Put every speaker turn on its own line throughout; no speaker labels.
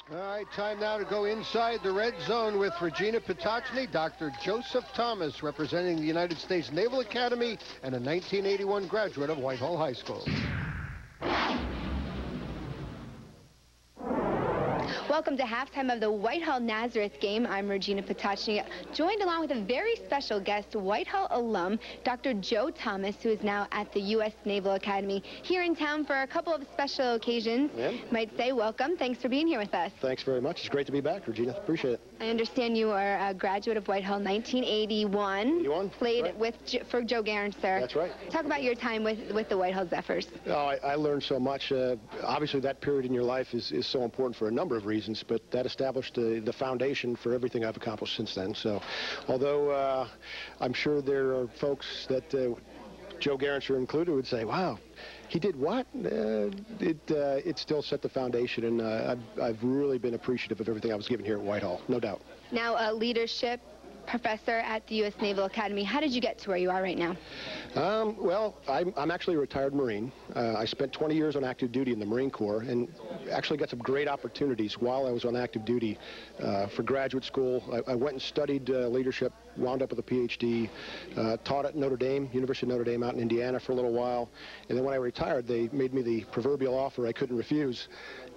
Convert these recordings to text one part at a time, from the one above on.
All right, time now to go inside the red zone with Regina Patochny, Dr. Joseph Thomas, representing the United States Naval Academy and a 1981 graduate of Whitehall High School.
Welcome to halftime of the Whitehall Nazareth game. I'm Regina Patochny, joined along with a very special guest, Whitehall alum, Dr. Joe Thomas, who is now at the U.S. Naval Academy here in town for a couple of special occasions.
Yeah.
Might say welcome. Thanks for being here with us.
Thanks very much. It's great to be back, Regina. Appreciate it.
I understand you are a graduate of Whitehall 1981.
81?
Played
right.
for Joe Garancer.
That's right.
Talk about your time with the Whitehall Zephyrs.
Oh, I learned so much. Obviously, that period in your life is so important for a number of reasons, but that established the foundation for everything I've accomplished since then. So, although I'm sure there are folks that Joe Garancer included would say, wow, he did what? It still set the foundation, and I've really been appreciative of everything I was given here at Whitehall, no doubt.
Now, a leadership professor at the U.S. Naval Academy. How did you get to where you are right now?
Well, I'm actually a retired Marine. I spent 20 years on active duty in the Marine Corps and actually got some great opportunities while I was on active duty for graduate school. I went and studied leadership, wound up with a PhD, taught at Notre Dame, University of Notre Dame out in Indiana for a little while. And then when I retired, they made me the proverbial offer I couldn't refuse.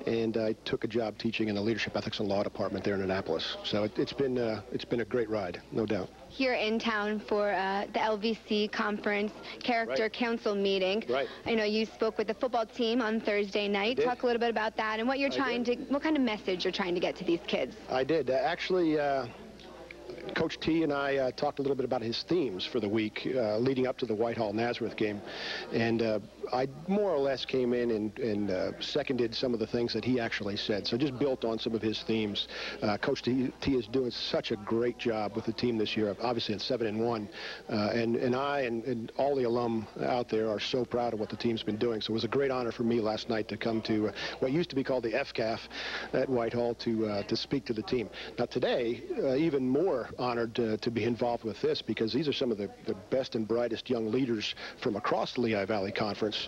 And I took a job teaching in the Leadership, Ethics, and Law Department there in Annapolis. So it's been a great ride, no doubt.
Here in town for the LVC conference character council meeting.
Right.
I know you spoke with the football team on Thursday night. Talk a little bit about that and what you're trying to, what kind of message you're trying to get to these kids.
I did. Actually, Coach T and I talked a little bit about his themes for the week leading up to the Whitehall Nazareth game. And I more or less came in and seconded some of the things that he actually said. So just built on some of his themes. Coach T is doing such a great job with the team this year, obviously at 7-1. And I and all the alum out there are so proud of what the team's been doing. So it was a great honor for me last night to come to what used to be called the FCAF at Whitehall to speak to the team. Now today, even more honored to be involved with this, because these are some of the best and brightest young leaders from across the Lehigh Valley Conference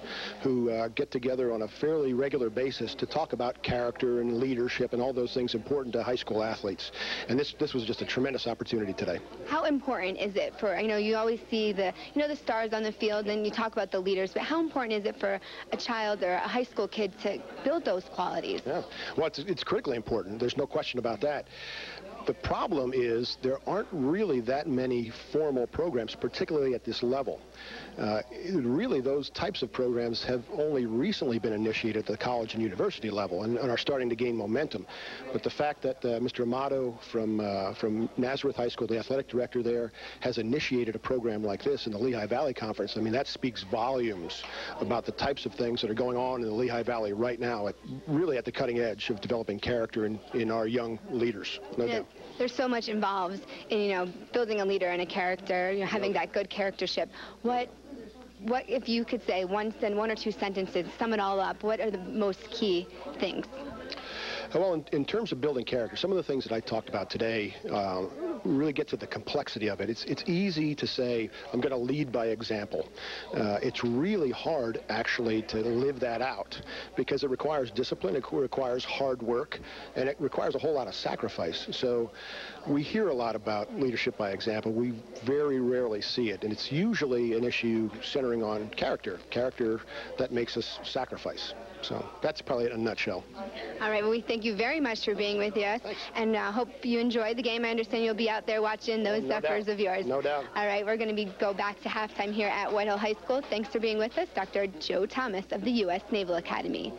who get together on a fairly regular basis to talk about character and leadership and all those things important to high school athletes. And this was just a tremendous opportunity today.
How important is it for, I know you always see the stars on the field and you talk about the leaders, but how important is it for a child or a high school kid to build those qualities?
Yeah, well, it's critically important. There's no question about that. The problem is there aren't really that many formal programs, particularly at this level. Really, those types of programs have only recently been initiated at the college and university level and are starting to gain momentum. But the fact that Mr. Amato from Nazareth High School, the athletic director there, has initiated a program like this in the Lehigh Valley Conference, I mean, that speaks volumes about the types of things that are going on in the Lehigh Valley right now, really at the cutting edge of developing character in our young leaders, no doubt.
There's so much involved in, building a leader and a character, having that good charactership. What if you could say one or two sentences, sum it all up, what are the most key things?
Well, in terms of building character, some of the things that I talked about today really get to the complexity of it. It's easy to say, I'm going to lead by example. It's really hard, actually, to live that out because it requires discipline, it requires hard work, and it requires a whole lot of sacrifice. So we hear a lot about leadership by example. We very rarely see it, and it's usually an issue centering on character that makes us sacrifice. So that's probably it in a nutshell.
All right, well, we thank you very much for being with us.
Thanks.
And hope you enjoyed the game. I understand you'll be out there watching those Zephyrs of yours.
No doubt.
All right, we're going to go back to halftime here at Whitehall High School. Thanks for being with us, Dr. Joe Thomas of the U.S. Naval Academy.